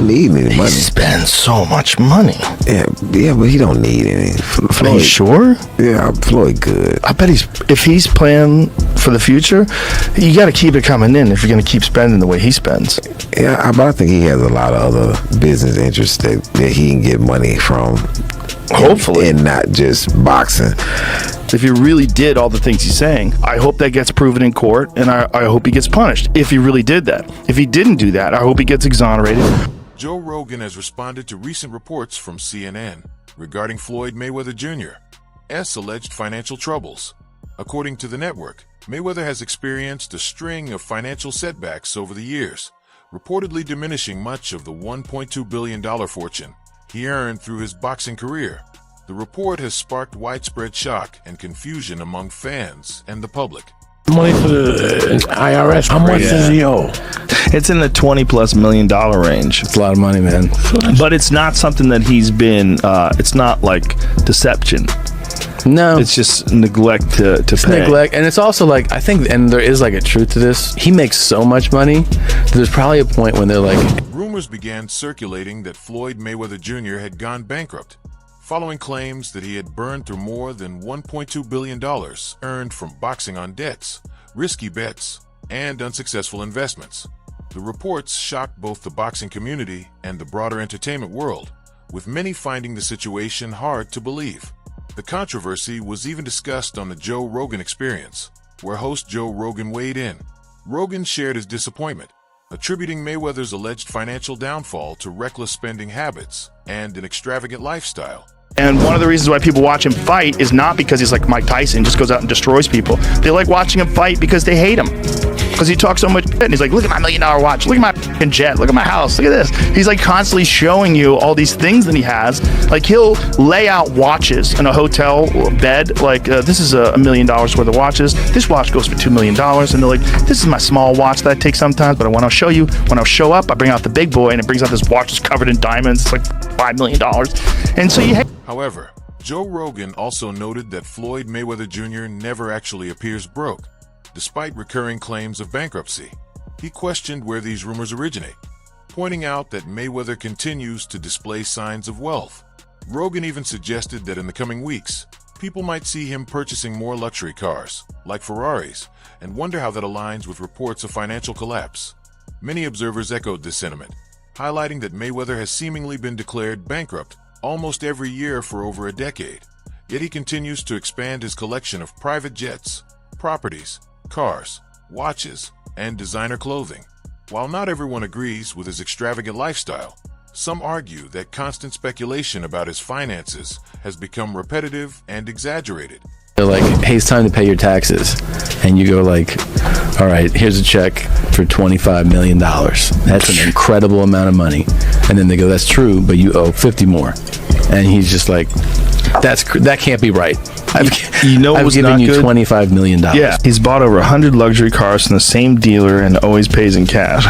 don't need any He money. spends so much money. Yeah, but he don't need any. Are you sure? Yeah, Floyd good. I bet if he's planning for the future, you got to keep it coming in if you're going to keep spending the way he spends. Yeah, but I think he has a lot of other business interests that he can get money from. Hopefully. And not just boxing. If he really did all the things he's saying, I hope that gets proven in court, and I hope he gets punished if he really did that. If he didn't do that, I hope he gets exonerated. Joe Rogan has responded to recent reports from CNN regarding Floyd Mayweather Jr.'s alleged financial troubles. According to the network, Mayweather has experienced a string of financial setbacks over the years, reportedly diminishing much of the $1.2 billion fortune he earned through his boxing career. The report has sparked widespread shock and confusion among fans and the public. Money for the IRS. How much does he owe? It's in the $20+ million range. It's a lot of money, man. But it's not something that he's been, it's not like deception. No. It's just neglect to It's pay. neglect. And it's also like, I think, and there is like a truth to this, he makes so much money, there's probably a point when they're like... Rumors began circulating that Floyd Mayweather Jr. had gone bankrupt, following claims that he had burned through more than $1.2 billion earned from boxing on debts, risky bets, and unsuccessful investments. The reports shocked both the boxing community and the broader entertainment world, with many finding the situation hard to believe. The controversy was even discussed on the Joe Rogan Experience, where host Joe Rogan weighed in. Rogan shared his disappointment, attributing Mayweather's alleged financial downfall to reckless spending habits and an extravagant lifestyle. And one of the reasons why people watch him fight is not because he's like Mike Tyson, just goes out and destroys people. They like watching him fight because they hate him. Because he talks so much shit. And he's like, look at my $1 million watch. Look at my fucking jet. Look at my house. Look at this. He's like constantly showing you all these things that he has. Like he'll lay out watches in a hotel bed. Like this is $1 million worth of watches. This watch goes for $2 million. And they're like, this is my small watch that I take sometimes. But when I'll show you, when I'll show up, I bring out the big boy and it brings out this watch that's covered in diamonds. It's like $5 million. And so you hate. However, Joe Rogan also noted that Floyd Mayweather Jr. never actually appears broke, despite recurring claims of bankruptcy. He questioned where these rumors originate, pointing out that Mayweather continues to display signs of wealth. Rogan even suggested that in the coming weeks, people might see him purchasing more luxury cars, like Ferraris, and wonder how that aligns with reports of financial collapse. Many observers echoed this sentiment, highlighting that Mayweather has seemingly been declared bankrupt almost every year for over a decade, yet he continues to expand his collection of private jets, properties, cars, watches, and designer clothing. While not everyone agrees with his extravagant lifestyle, some argue that constant speculation about his finances has become repetitive and exaggerated. They're like, hey, it's time to pay your taxes. And you go like, all right, here's a check for $25 million. That's an incredible amount of money. And then they go, that's true, but you owe 50 more. And he's just like, that can't be right. I've given you $25 million. Yeah, he's bought over 100 luxury cars from the same dealer and always pays in cash.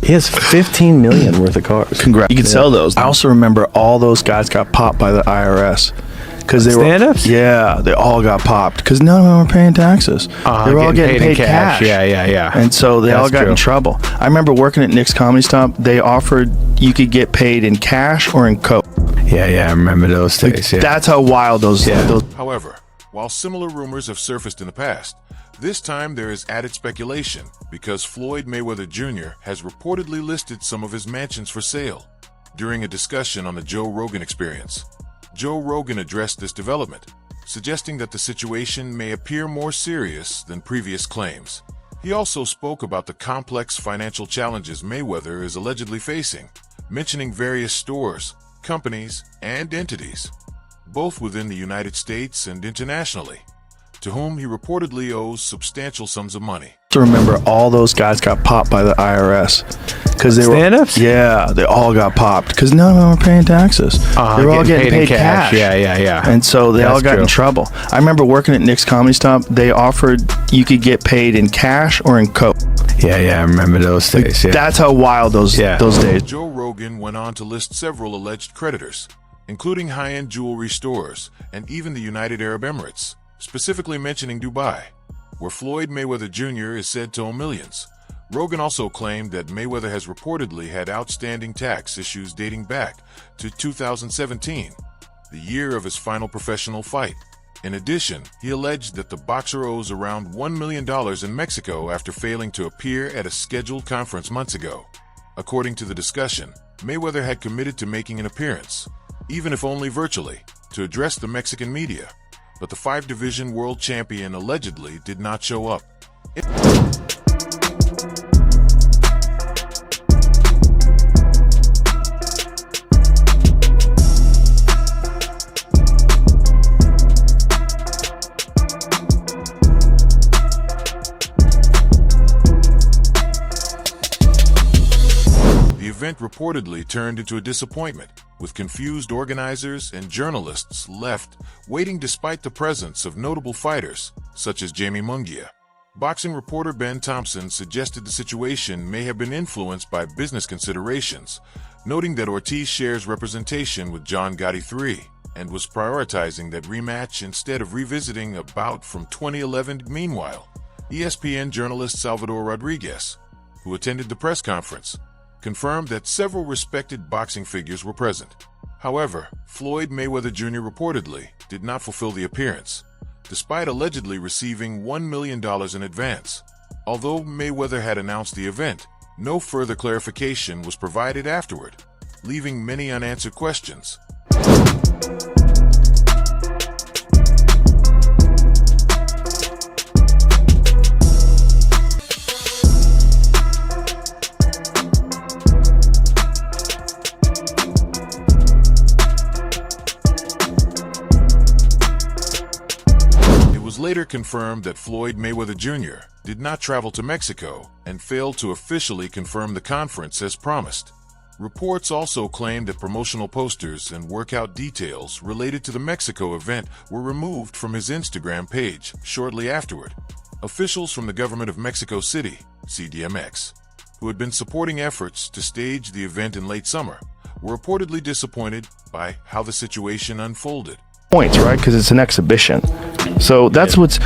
He has $15 million worth of cars. Congrats. You can sell those. I also remember all those guys got popped by the IRS. Because they stand-ups? Yeah, they all got popped because none of them were paying taxes. They were all getting paid cash. Yeah. And so they all got in trouble. I remember working at Nick's Comedy Stop. They offered you could get paid in cash or in coke. Yeah, I remember those days. Yeah. That's how wild those. However, while similar rumors have surfaced in the past, this time there is added speculation because Floyd Mayweather Jr. has reportedly listed some of his mansions for sale. During a discussion on the Joe Rogan Experience, Joe Rogan addressed this development, suggesting that the situation may appear more serious than previous claims. He also spoke about the complex financial challenges Mayweather is allegedly facing, mentioning various stores, companies, and entities, both within the United States and internationally, to whom he reportedly owes substantial sums of money. To remember all those guys got popped by the IRS because they were stand-ups. Yeah, they all got popped because none of them were paying taxes. They were all getting paid cash. Yeah. And so they all got in trouble. I remember working at Nick's Comedy Stop. They offered you could get paid in cash or in coke. Yeah, I remember those days. Yeah. That's how wild those days. Joe Rogan went on to list several alleged creditors, including high-end jewelry stores and even the United Arab Emirates, specifically mentioning Dubai, where Floyd Mayweather Jr. is said to owe millions, Rogan also claimed that Mayweather has reportedly had outstanding tax issues dating back to 2017, the year of his final professional fight. In addition, he alleged that the boxer owes around $1 million in Mexico after failing to appear at a scheduled conference months ago. According to the discussion, Mayweather had committed to making an appearance, even if only virtually, to address the Mexican media, but the 5-division world champion allegedly did not show up. The event reportedly turned into a disappointment, with confused organizers and journalists left waiting despite the presence of notable fighters, such as Jamie Munguia. Boxing reporter Ben Thompson suggested the situation may have been influenced by business considerations, noting that Ortiz shares representation with John Gotti III and was prioritizing that rematch instead of revisiting a bout from 2011. Meanwhile, ESPN journalist Salvador Rodriguez, who attended the press conference, confirmed that several respected boxing figures were present. However, Floyd Mayweather Jr. reportedly did not fulfill the appearance, despite allegedly receiving $1 million in advance. Although Mayweather had announced the event, no further clarification was provided afterward, leaving many unanswered questions. Later confirmed that Floyd Mayweather Jr. did not travel to Mexico and failed to officially confirm the conference as promised. Reports also claimed that promotional posters and workout details related to the Mexico event were removed from his Instagram page shortly afterward. Officials from the government of Mexico City, CDMX, who had been supporting efforts to stage the event in late summer, were reportedly disappointed by how the situation unfolded. Points, right? Because it's an exhibition. So that's what's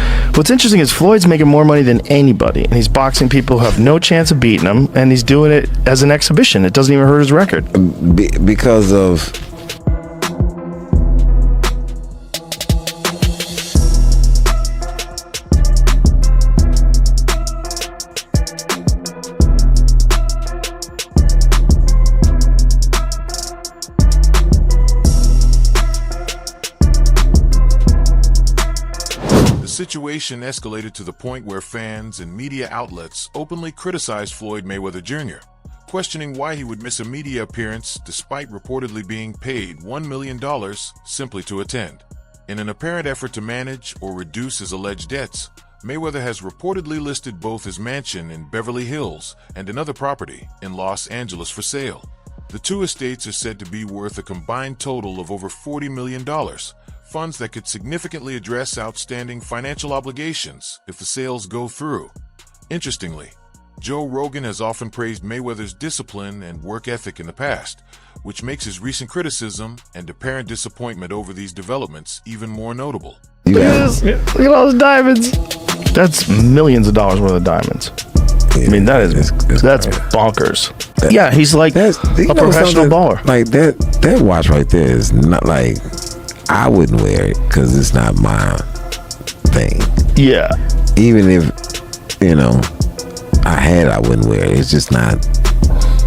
interesting is Floyd's making more money than anybody, and he's boxing people who have no chance of beating him, and he's doing it as an exhibition. It doesn't even hurt his record. Because of The situation escalated to the point where fans and media outlets openly criticized Floyd Mayweather Jr., questioning why he would miss a media appearance despite reportedly being paid $1 million simply to attend. In an apparent effort to manage or reduce his alleged debts, Mayweather has reportedly listed both his mansion in Beverly Hills and another property in Los Angeles for sale. The two estates are said to be worth a combined total of over $40 million, funds that could significantly address outstanding financial obligations if the sales go through. Interestingly, Joe Rogan has often praised Mayweather's discipline and work ethic in the past, which makes his recent criticism and apparent disappointment over these developments even more notable. Look at this. Look at all those diamonds. That's millions of dollars worth of diamonds. I mean, that's bonkers. Yeah, he's like a professional baller. Like that watch right there is not like, I wouldn't wear it because it's not my thing. Yeah. Even if, I had it, I wouldn't wear it. It's just not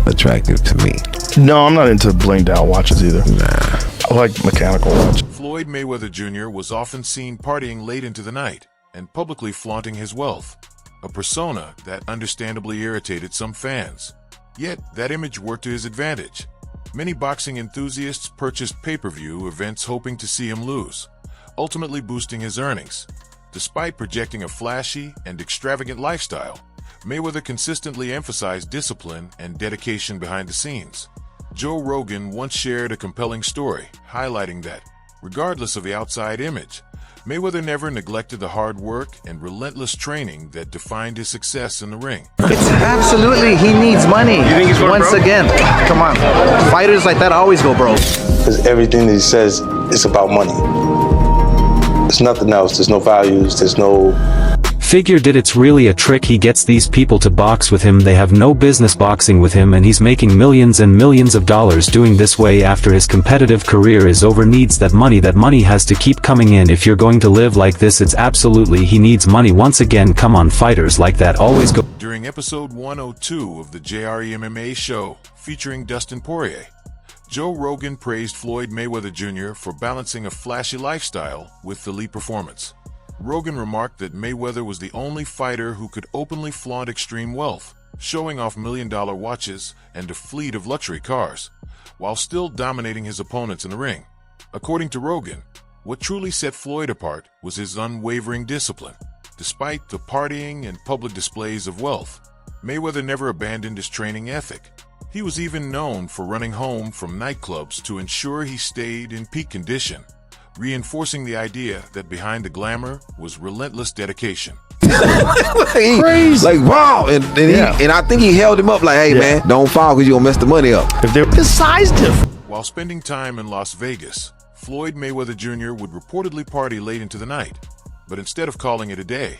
attractive to me. No, I'm not into blinged out watches either. Nah. I like mechanical watches. Floyd Mayweather Jr. was often seen partying late into the night and publicly flaunting his wealth, a persona that understandably irritated some fans. Yet, that image worked to his advantage. Many boxing enthusiasts purchased pay-per-view events hoping to see him lose, ultimately boosting his earnings. Despite projecting a flashy and extravagant lifestyle, Mayweather consistently emphasized discipline and dedication behind the scenes. Joe Rogan once shared a compelling story, highlighting that, regardless of the outside image, Mayweather never neglected the hard work and relentless training that defined his success in the ring. It's absolutely, he needs money. You think he's going broke? Again, come on. Fighters like that always go broke. Because everything that he says is about money. There's nothing else. There's no values. There's no Figured it's really a trick. He gets these people to box with him. They have no business boxing with him, and he's making millions and millions of dollars doing this way after his competitive career is over. Needs that money. That money has to keep coming in. If you're going to live like this, it's absolutely he needs money. Once again, come on, fighters like that always go. During episode 102 of the JRE MMA show featuring Dustin Poirier, Joe Rogan praised Floyd Mayweather Jr. for balancing a flashy lifestyle with elite performance. Rogan remarked that Mayweather was the only fighter who could openly flaunt extreme wealth, showing off million-dollar watches and a fleet of luxury cars, while still dominating his opponents in the ring. According to Rogan, what truly set Floyd apart was his unwavering discipline. Despite the partying and public displays of wealth, Mayweather never abandoned his training ethic. He was even known for running home from nightclubs to ensure he stayed in peak condition, reinforcing the idea that behind the glamour was relentless dedication. Crazy. Like, wow. And I think he held him up like, hey, man, don't fall because you're going to mess the money up. If they're the size difference. While spending time in Las Vegas, Floyd Mayweather Jr. would reportedly party late into the night. But instead of calling it a day,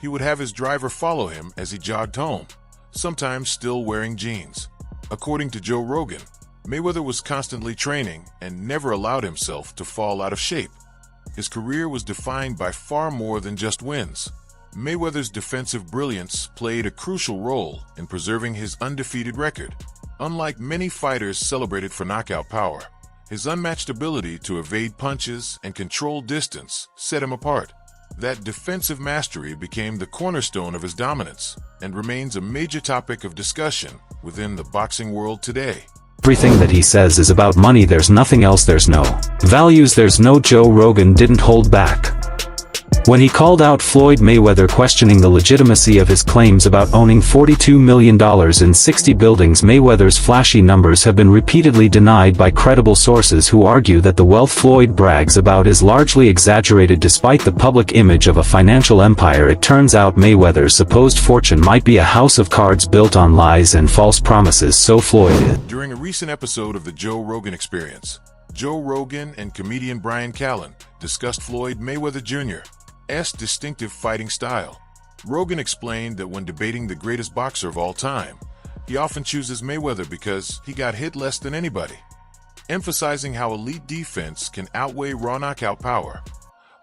he would have his driver follow him as he jogged home, sometimes still wearing jeans. According to Joe Rogan, Mayweather was constantly training and never allowed himself to fall out of shape. His career was defined by far more than just wins. Mayweather's defensive brilliance played a crucial role in preserving his undefeated record. Unlike many fighters celebrated for knockout power, his unmatched ability to evade punches and control distance set him apart. That defensive mastery became the cornerstone of his dominance and remains a major topic of discussion within the boxing world today. Everything that he says is about money. There's nothing else. There's no values. There's no. Joe Rogan didn't hold back when he called out Floyd Mayweather, questioning the legitimacy of his claims about owning $42 million in 60 buildings. Mayweather's flashy numbers have been repeatedly denied by credible sources who argue that the wealth Floyd brags about is largely exaggerated. Despite the public image of a financial empire, it turns out Mayweather's supposed fortune might be a house of cards built on lies and false promises. So Floyd. During a recent episode of the Joe Rogan Experience, Joe Rogan and comedian Brian Callen discussed Floyd Mayweather Jr.'s distinctive fighting style. Rogan explained that when debating the greatest boxer of all time, he often chooses Mayweather because he got hit less than anybody, emphasizing how elite defense can outweigh raw knockout power.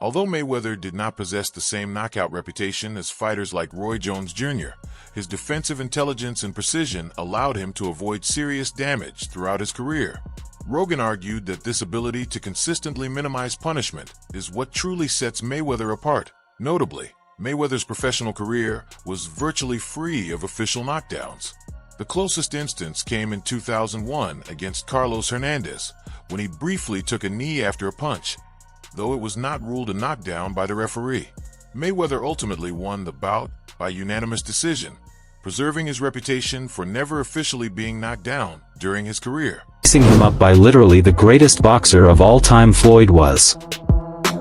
Although Mayweather did not possess the same knockout reputation as fighters like Roy Jones Jr., his defensive intelligence and precision allowed him to avoid serious damage throughout his career. Rogan argued that this ability to consistently minimize punishment is what truly sets Mayweather apart. Notably, Mayweather's professional career was virtually free of official knockdowns. The closest instance came in 2001 against Carlos Hernandez, when he briefly took a knee after a punch, though it was not ruled a knockdown by the referee. Mayweather ultimately won the bout by unanimous decision, preserving his reputation for never officially being knocked down during his career. Boxing him up by literally the greatest boxer of all time. Floyd was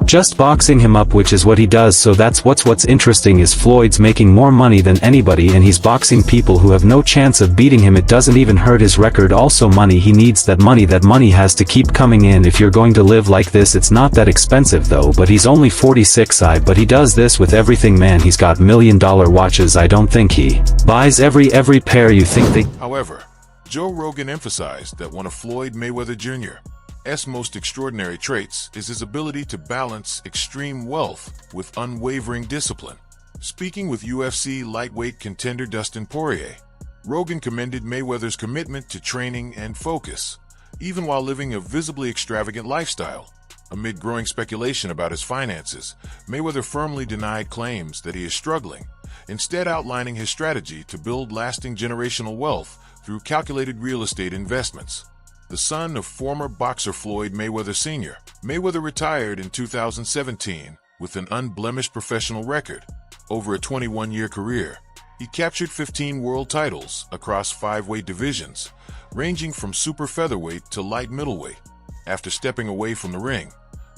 just boxing him up, which is what he does. So that's what's interesting is Floyd's making more money than anybody, and he's boxing people who have no chance of beating him. It doesn't even hurt his record. Also money, he needs that money. That money has to keep coming in if you're going to live like this. It's not that expensive though, but he's only 46. But he does this with everything, man. He's got million-dollar watches. I don't think he buys every pair you think they. However, Joe Rogan emphasized that one of Floyd Mayweather Jr.'s most extraordinary traits is his ability to balance extreme wealth with unwavering discipline. Speaking with UFC lightweight contender Dustin Poirier, Rogan commended Mayweather's commitment to training and focus, even while living a visibly extravagant lifestyle. Amid growing speculation about his finances, Mayweather firmly denied claims that he is struggling, instead outlining his strategy to build lasting generational wealth through calculated real estate investments. The son of former boxer Floyd Mayweather Sr., Mayweather retired in 2017 with an unblemished professional record. Over a 21-year career, he captured 15 world titles across 5 weight divisions, ranging from super featherweight to light middleweight. After stepping away from the ring,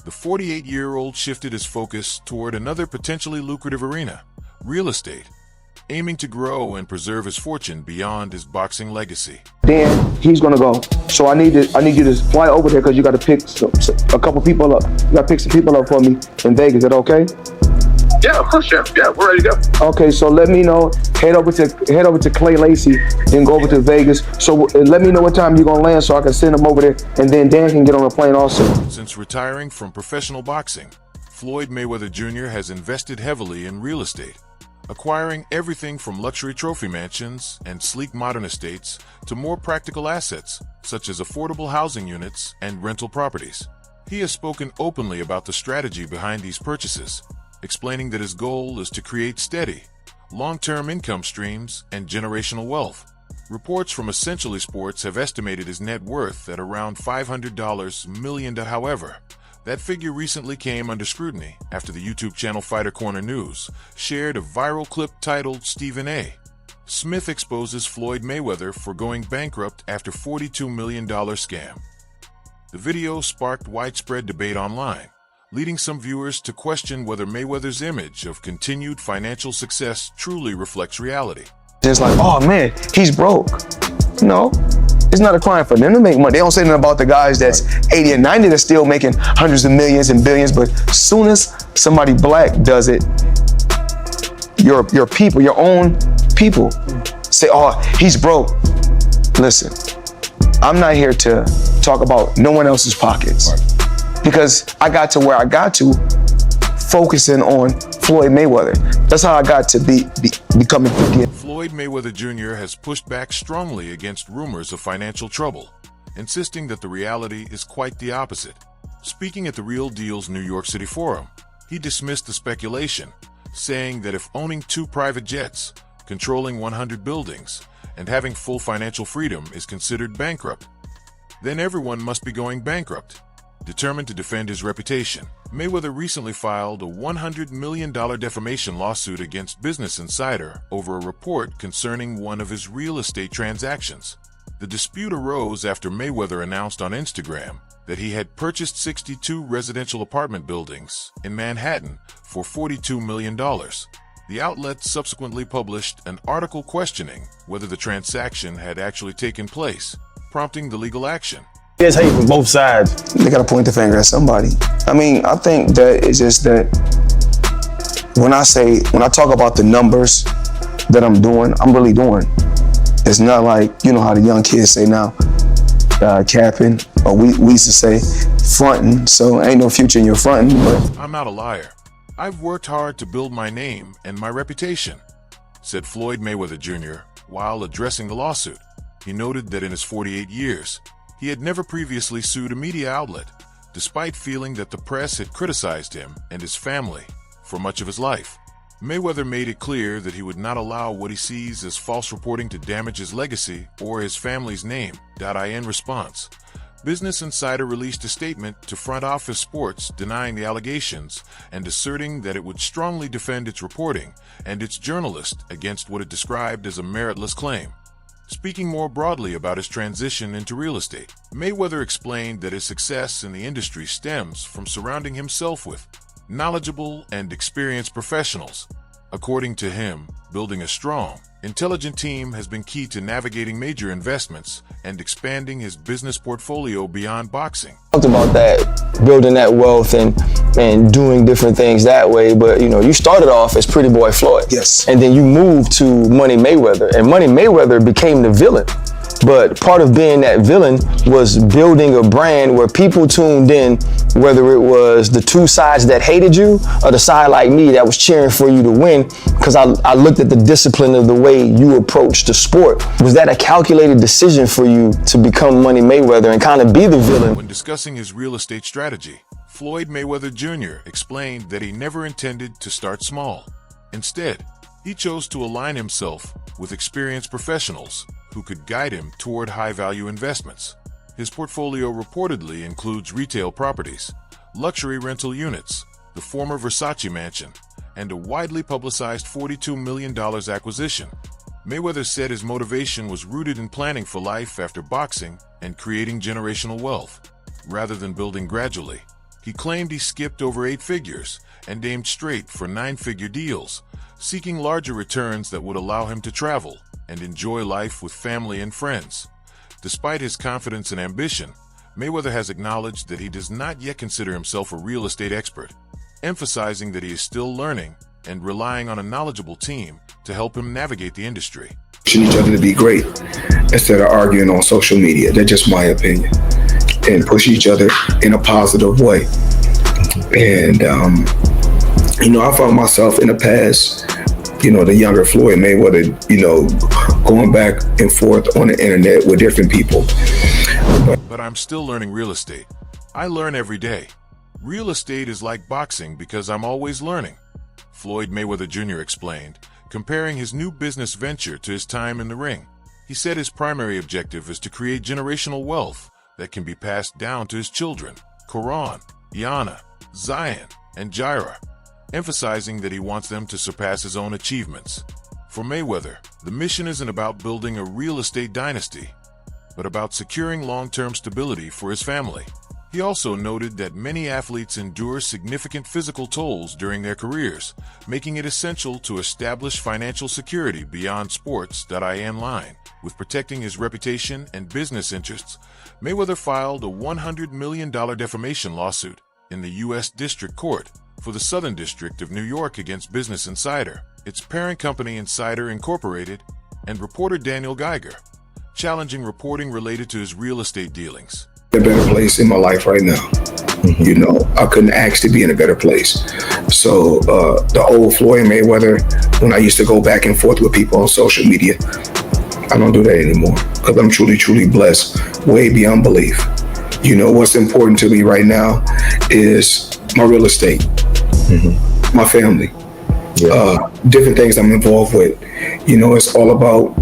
the 48-year-old shifted his focus toward another potentially lucrative arena, real estate, aiming to grow and preserve his fortune beyond his boxing legacy. Then he's gonna go. So I need you to fly over there because you got to pick a couple people up. You got to pick some people up for me in Vegas. Is that okay? Yeah, of course, Champ. Yeah, we're ready to go. Okay, so let me know. Head over to Clay Lacey, then go over to Vegas. So let me know what time you're gonna land, so I can send him over there, and then Dan can get on the plane also. Since retiring from professional boxing, Floyd Mayweather Jr. has invested heavily in real estate, acquiring everything from luxury trophy mansions and sleek modern estates to more practical assets, such as affordable housing units and rental properties. He has spoken openly about the strategy behind these purchases, explaining that his goal is to create steady, long-term income streams and generational wealth. Reports from Essentially Sports have estimated his net worth at around $500 million. However, that figure recently came under scrutiny after the YouTube channel Fighter Corner News shared a viral clip titled Stephen A. Smith exposes Floyd Mayweather for going bankrupt after $42 million scam. The video sparked widespread debate online, leading some viewers to question whether Mayweather's image of continued financial success truly reflects reality. It's like, oh man, he's broke. No, it's not a crime for them to make money. They don't say nothing about the guys that's 80 and 90 that's still making hundreds of millions and billions, but as soon as somebody black does it, your people, your own people say, oh, he's broke. Listen, I'm not here to talk about no one else's pockets, because I got to where I got to focusing on Floyd Mayweather. That's how I got to becoming 50. Floyd Mayweather Jr. has pushed back strongly against rumors of financial trouble, insisting that the reality is quite the opposite. Speaking at the Real Deal's New York City Forum, he dismissed the speculation, saying that if owning 2 private jets, controlling 100 buildings, and having full financial freedom is considered bankrupt, then everyone must be going bankrupt. Determined to defend his reputation, Mayweather recently filed a $100 million defamation lawsuit against Business Insider over a report concerning one of his real estate transactions. The dispute arose after Mayweather announced on Instagram that he had purchased 62 residential apartment buildings in Manhattan for $42 million. The outlet subsequently published an article questioning whether the transaction had actually taken place, prompting the legal action. There's hate from both sides. They gotta point the finger at somebody. I mean, I think that it's just that when I talk about the numbers that I'm doing, I'm really doing. It's not like, you know how the young kids say now, capping, or we used to say fronting, so ain't no future in your fronting. But I'm not a liar. I've worked hard to build my name and my reputation, said Floyd Mayweather Jr. while addressing the lawsuit. He noted that in his 48 years, he had never previously sued a media outlet, despite feeling that the press had criticized him and his family for much of his life. Mayweather made it clear that he would not allow what he sees as false reporting to damage his legacy or his family's name. In response, Business Insider released a statement to Front Office Sports denying the allegations and asserting that it would strongly defend its reporting and its journalists against what it described as a meritless claim. Speaking more broadly about his transition into real estate, Mayweather explained that his success in the industry stems from surrounding himself with knowledgeable and experienced professionals. According to him, building a strong, intelligent team has been key to navigating major investments and expanding his business portfolio beyond boxing. Talked about that, building that wealth and doing different things that way, but you know, you started off as Pretty Boy Floyd. Yes. And then you moved to Money Mayweather, and Money Mayweather became the villain. But part of being that villain was building a brand where people tuned in, whether it was the 2 sides that hated you or the side like me that was cheering for you to win, because I looked at the discipline of the way you approached the sport. Was that a calculated decision for you to become Money Mayweather and kind of be the villain? When discussing his real estate strategy, Floyd Mayweather Jr. explained that he never intended to start small. Instead, he chose to align himself with experienced professionals who could guide him toward high-value investments. His portfolio reportedly includes retail properties, luxury rental units, the former Versace mansion, and a widely publicized $42 million acquisition. Mayweather said his motivation was rooted in planning for life after boxing and creating generational wealth, rather than building gradually. He claimed he skipped over 8 figures and aimed straight for 9-figure deals, seeking larger returns that would allow him to travel and enjoy life with family and friends. Despite his confidence and ambition, Mayweather has acknowledged that he does not yet consider himself a real estate expert, emphasizing that he is still learning and relying on a knowledgeable team to help him navigate the industry. Pushing each other to be great instead of arguing on social media. That's just my opinion. And push each other in a positive way. And, I found myself in the past, the younger Floyd Mayweather, going back and forth on the internet with different people. But I'm still learning real estate. I learn every day. Real estate is like boxing because I'm always learning, Floyd Mayweather Jr. explained, comparing his new business venture to his time in the ring. He said his primary objective is to create generational wealth that can be passed down to his children, Karan, Yana, Zion, and Jaira, emphasizing that he wants them to surpass his own achievements. For Mayweather, the mission isn't about building a real estate dynasty, but about securing long-term stability for his family. He also noted that many athletes endure significant physical tolls during their careers, making it essential to establish financial security beyond sports. In line with protecting his reputation and business interests, Mayweather filed a $100 million defamation lawsuit in the U.S. District Court for the Southern District of New York against Business Insider, its parent company Insider Incorporated, and reporter Daniel Geiger, challenging reporting related to his real estate dealings. A better place in my life right now. I couldn't ask to be in a better place. So the old Floyd Mayweather, when I used to go back and forth with people on social media, I don't do that anymore because I'm truly, truly blessed, way beyond belief. What's important to me right now is my real estate, my family, different things I'm involved with. It's all about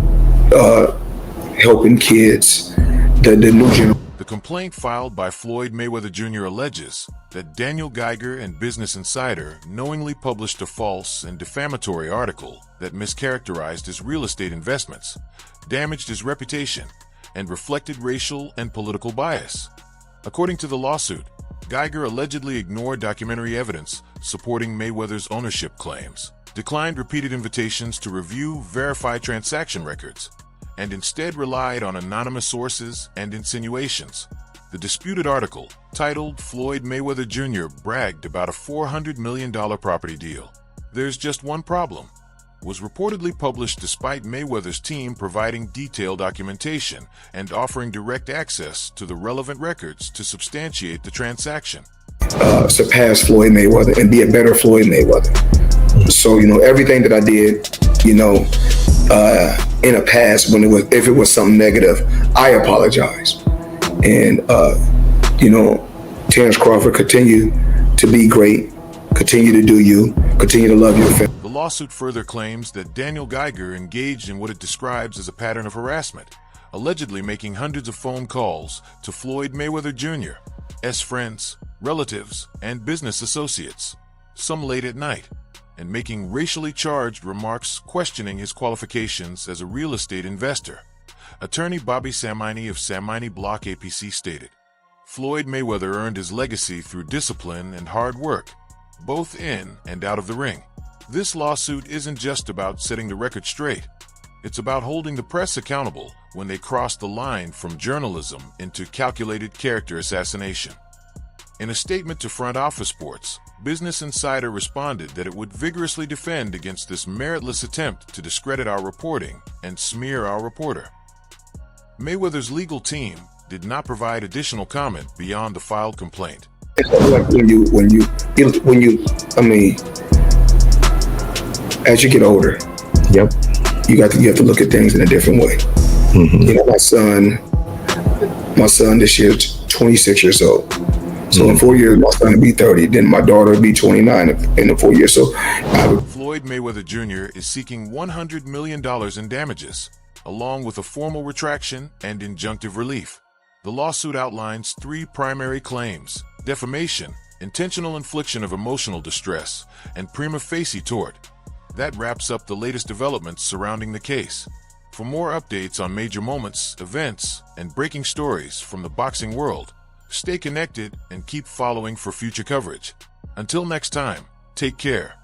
helping kids, the new generation. The complaint filed by Floyd Mayweather Jr. alleges that Daniel Geiger and Business Insider knowingly published a false and defamatory article that mischaracterized his real estate investments, damaged his reputation, and reflected racial and political bias. According to the lawsuit, Geiger allegedly ignored documentary evidence supporting Mayweather's ownership claims, declined repeated invitations to review verified transaction records, and instead relied on anonymous sources and insinuations. The disputed article, titled Floyd Mayweather Jr. bragged about a $400 million property deal. There's just one problem. Was reportedly published despite Mayweather's team providing detailed documentation and offering direct access to the relevant records to substantiate the transaction. Surpass Floyd Mayweather and be a better Floyd Mayweather. So, everything that I did, in a past, if it was something negative, I apologize. And, Terrence Crawford, continue to be great, continue to do you, continue to love your family. The lawsuit further claims that Daniel Geiger engaged in what it describes as a pattern of harassment, allegedly making hundreds of phone calls to Floyd Mayweather Jr.'s friends, relatives, and business associates, some late at night, and making racially charged remarks questioning his qualifications as a real estate investor. Attorney Bobby Samini of Samini Block APC stated, Floyd Mayweather earned his legacy through discipline and hard work, both in and out of the ring. This lawsuit isn't just about setting the record straight. It's about holding the press accountable when they cross the line from journalism into calculated character assassination. In a statement to Front Office Sports, Business Insider responded that it would vigorously defend against this meritless attempt to discredit our reporting and smear our reporter. Mayweather's legal team did not provide additional comment beyond the filed complaint. Like as you get older, you have to look at things in a different way. My son this year is 26 years old. So in 4 years, my son will be 30. Then my daughter will be 29 in the 4 years. So Floyd Mayweather Jr. is seeking $100 million in damages, along with a formal retraction and injunctive relief. The lawsuit outlines three primary claims: defamation, intentional infliction of emotional distress, and prima facie tort. That wraps up the latest developments surrounding the case. For more updates on major moments, events, and breaking stories from the boxing world, stay connected and keep following for future coverage. Until next time, take care.